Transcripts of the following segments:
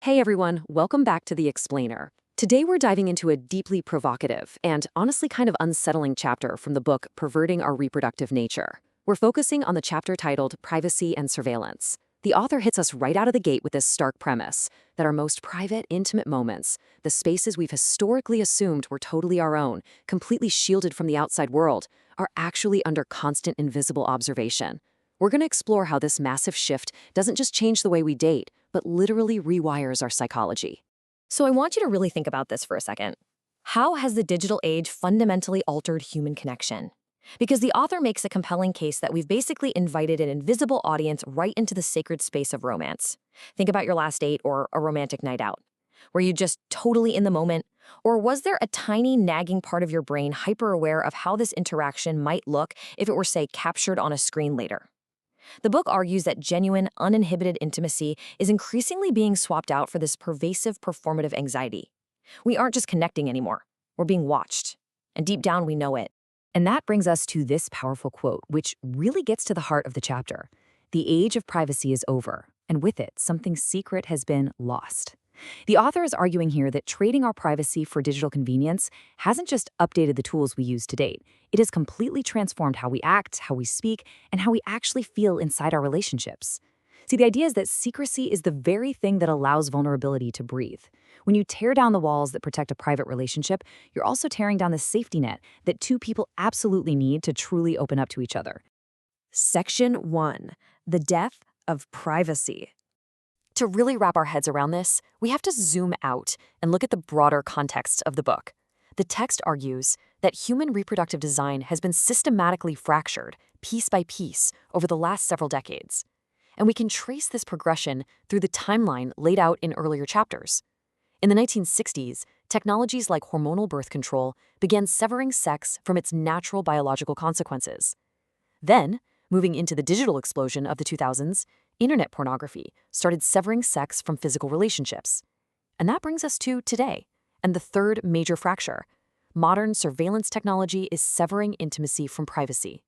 Hey everyone, welcome back to The Explainer. Today we're diving into a deeply provocative and honestly kind of unsettling chapter from the book Perverting Our Reproductive Nature. We're focusing on the chapter titled Privacy and Surveillance. The author hits us right out of the gate with this stark premise that our most private, intimate moments, the spaces we've historically assumed were totally our own, completely shielded from the outside world, are actually under constant invisible observation. We're going to explore how this massive shift doesn't just change the way we date, but literally rewires our psychology. So I want you to really think about this for a second. How has the digital age fundamentally altered human connection? Because the author makes a compelling case that we've basically invited an invisible audience right into the sacred space of romance. Think about your last date or a romantic night out. Were you just totally in the moment? Or was there a tiny nagging part of your brain hyper-aware of how this interaction might look if it were, say, captured on a screen later? The book argues that genuine, uninhibited intimacy is increasingly being swapped out for this pervasive performative anxiety. We aren't just connecting anymore. We're being watched. And deep down, we know it. And that brings us to this powerful quote, which really gets to the heart of the chapter. The age of privacy is over, and with it, something secret has been lost. The author is arguing here that trading our privacy for digital convenience hasn't just updated the tools we use to date. It has completely transformed how we act, how we speak, and how we actually feel inside our relationships. See, the idea is that secrecy is the very thing that allows vulnerability to breathe. When you tear down the walls that protect a private relationship, you're also tearing down the safety net that two people absolutely need to truly open up to each other. Section 1. The Death of Privacy. To really wrap our heads around this, we have to zoom out and look at the broader context of the book. The text argues that human reproductive design has been systematically fractured, piece by piece, over the last several decades. And we can trace this progression through the timeline laid out in earlier chapters. In the 1960s, technologies like hormonal birth control began severing sex from its natural biological consequences. Then, moving into the digital explosion of the 2000s, internet pornography started severing sex from physical relationships. And that brings us to today, and the third major fracture. Modern surveillance technology is severing intimacy from privacy.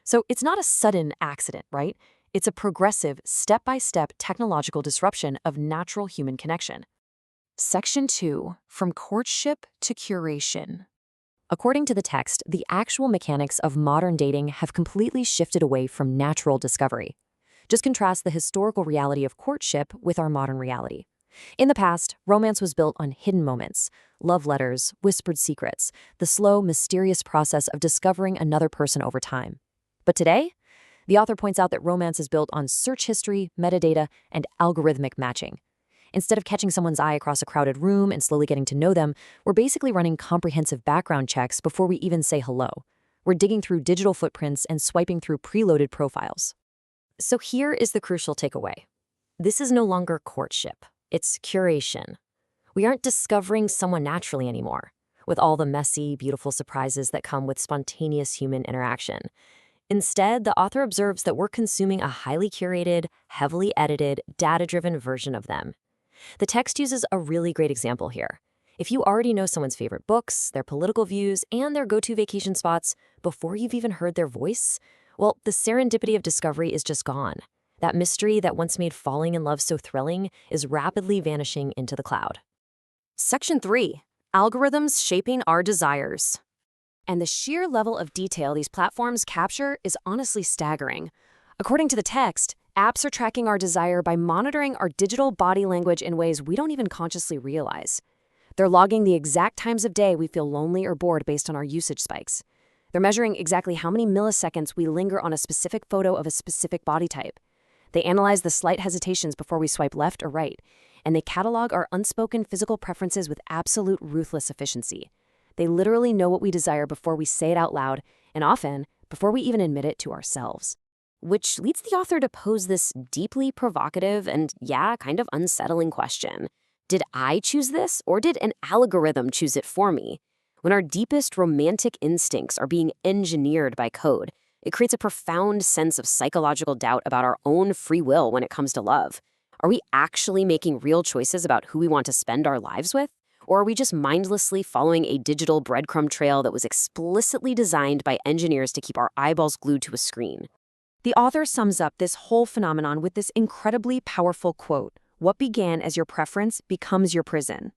So it's not a sudden accident, right? It's a progressive, step-by-step technological disruption of natural human connection. Section 2. From courtship to curation. According to the text, the actual mechanics of modern dating have completely shifted away from natural discovery. Just contrast the historical reality of courtship with our modern reality. In the past, romance was built on hidden moments, love letters, whispered secrets, the slow, mysterious process of discovering another person over time. But today, the author points out that romance is built on search history, metadata, and algorithmic matching. Instead of catching someone's eye across a crowded room and slowly getting to know them, we're basically running comprehensive background checks before we even say hello. We're digging through digital footprints and swiping through preloaded profiles. So here is the crucial takeaway. This is no longer courtship. It's curation. We aren't discovering someone naturally anymore, with all the messy, beautiful surprises that come with spontaneous human interaction. Instead, the author observes that we're consuming a highly curated, heavily edited, data-driven version of them. The text uses a really great example here. If you already know someone's favorite books, their political views, and their go-to vacation spots before you've even heard their voice, well, the serendipity of discovery is just gone. That mystery that once made falling in love so thrilling is rapidly vanishing into the cloud. Section 3. Algorithms shaping our desires. And the sheer level of detail these platforms capture is honestly staggering. According to the text, apps are tracking our desire by monitoring our digital body language in ways we don't even consciously realize. They're logging the exact times of day we feel lonely or bored based on our usage spikes. They're measuring exactly how many milliseconds we linger on a specific photo of a specific body type. They analyze the slight hesitations before we swipe left or right, and they catalog our unspoken physical preferences with absolute ruthless efficiency. They literally know what we desire before we say it out loud, and often before we even admit it to ourselves. Which leads the author to pose this deeply provocative and, kind of unsettling question. Did I choose this, or did an algorithm choose it for me? When our deepest romantic instincts are being engineered by code, it creates a profound sense of psychological doubt about our own free will when it comes to love. Are we actually making real choices about who we want to spend our lives with? Or are we just mindlessly following a digital breadcrumb trail that was explicitly designed by engineers to keep our eyeballs glued to a screen? The author sums up this whole phenomenon with this incredibly powerful quote. What began as your preference becomes your prison.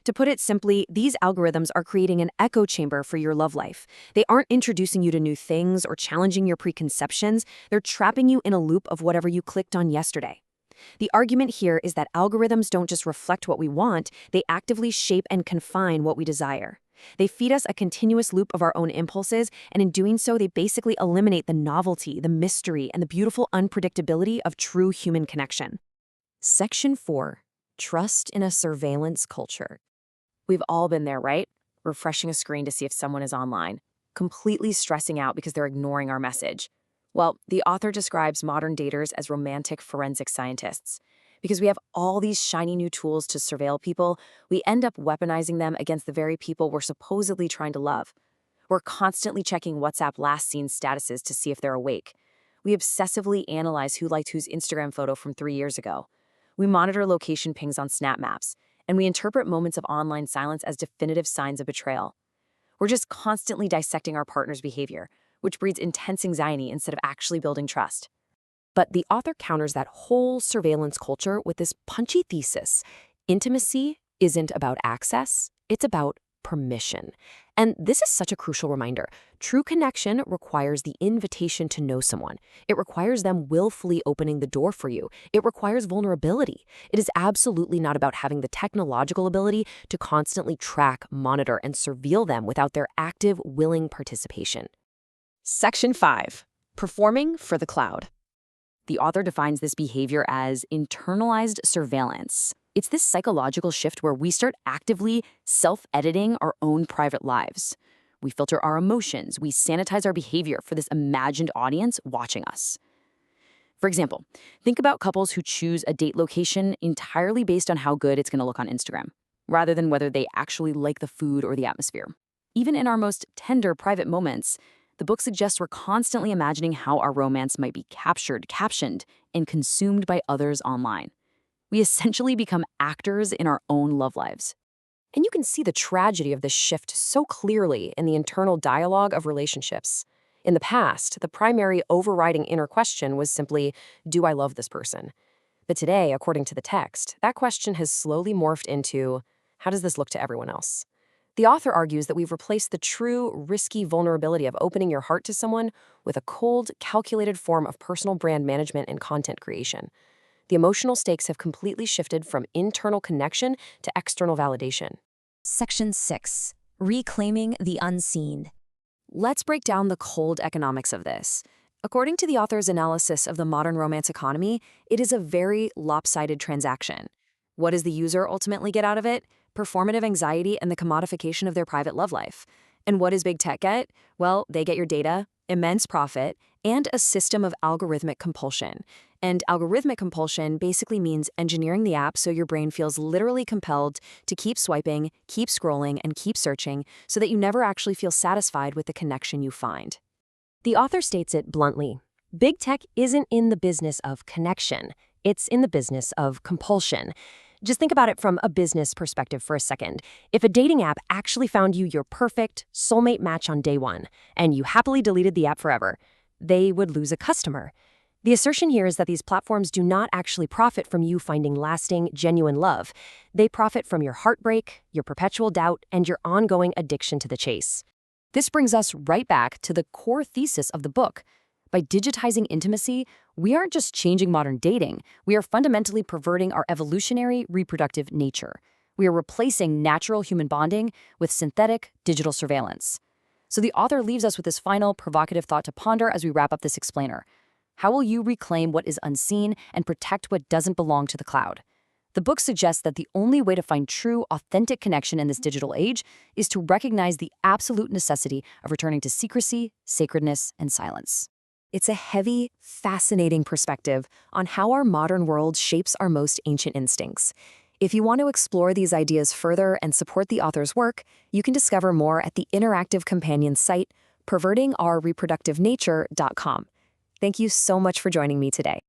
To put it simply, these algorithms are creating an echo chamber for your love life. They aren't introducing you to new things or challenging your preconceptions. They're trapping you in a loop of whatever you clicked on yesterday. The argument here is that algorithms don't just reflect what we want, they actively shape and confine what we desire. They feed us a continuous loop of our own impulses, and in doing so, they basically eliminate the novelty, the mystery, and the beautiful unpredictability of true human connection. Section 4. Trust in a surveillance culture. We've all been there, right? Refreshing a screen to see if someone is online, completely stressing out because they're ignoring our message. Well, the author describes modern daters as romantic forensic scientists. Because we have all these shiny new tools to surveil people, we end up weaponizing them against the very people we're supposedly trying to love. We're constantly checking WhatsApp last seen statuses to see if they're awake. We obsessively analyze who liked whose Instagram photo from 3 years ago. We monitor location pings on Snap Maps, and we interpret moments of online silence as definitive signs of betrayal. We're just constantly dissecting our partner's behavior, which breeds intense anxiety instead of actually building trust. But the author counters that whole surveillance culture with this punchy thesis. Intimacy isn't about access, it's about permission. And this is such a crucial reminder. True connection requires the invitation to know someone. It requires them willfully opening the door for you. It requires vulnerability. It is absolutely not about having the technological ability to constantly track, monitor, and surveil them without their active, willing participation. Section 5. Performing for the cloud. The author defines this behavior as internalized surveillance. It's this psychological shift where we start actively self-editing our own private lives. We filter our emotions, we sanitize our behavior for this imagined audience watching us. For example, think about couples who choose a date location entirely based on how good it's going to look on Instagram, rather than whether they actually like the food or the atmosphere. Even in our most tender private moments, the book suggests we're constantly imagining how our romance might be captured, captioned, and consumed by others online. We essentially become actors in our own love lives. And you can see the tragedy of this shift so clearly in the internal dialogue of relationships. In the past, the primary overriding inner question was simply, do I love this person? But today, according to the text, that question has slowly morphed into, how does this look to everyone else? The author argues that we've replaced the true, risky vulnerability of opening your heart to someone with a cold, calculated form of personal brand management and content creation. The emotional stakes have completely shifted from internal connection to external validation. Section 6. Reclaiming the unseen. Let's break down the cold economics of this. According to the author's analysis of the modern romance economy, it is a very lopsided transaction. What does the user ultimately get out of it? Performative anxiety and the commodification of their private love life. And what does big tech get? Well, they get your data, immense profit, and a system of algorithmic compulsion. And algorithmic compulsion basically means engineering the app so your brain feels literally compelled to keep swiping, keep scrolling, and keep searching so that you never actually feel satisfied with the connection you find. The author states it bluntly. Big tech isn't in the business of connection. It's in the business of compulsion. Just think about it from a business perspective for a second. If a dating app actually found you your perfect soulmate match on day one, and you happily deleted the app forever, they would lose a customer. The assertion here is that these platforms do not actually profit from you finding lasting, genuine love. They profit from your heartbreak, your perpetual doubt, and your ongoing addiction to the chase. This brings us right back to the core thesis of the book. By digitizing intimacy, we aren't just changing modern dating, we are fundamentally perverting our evolutionary reproductive nature. We are replacing natural human bonding with synthetic digital surveillance. So the author leaves us with this final provocative thought to ponder as we wrap up this explainer. How will you reclaim what is unseen and protect what doesn't belong to the cloud? The book suggests that the only way to find true, authentic connection in this digital age is to recognize the absolute necessity of returning to secrecy, sacredness, and silence. It's a heavy, fascinating perspective on how our modern world shapes our most ancient instincts. If you want to explore these ideas further and support the author's work, you can discover more at the interactive companion site, pervertingourreproductivenature.com. Thank you so much for joining me today.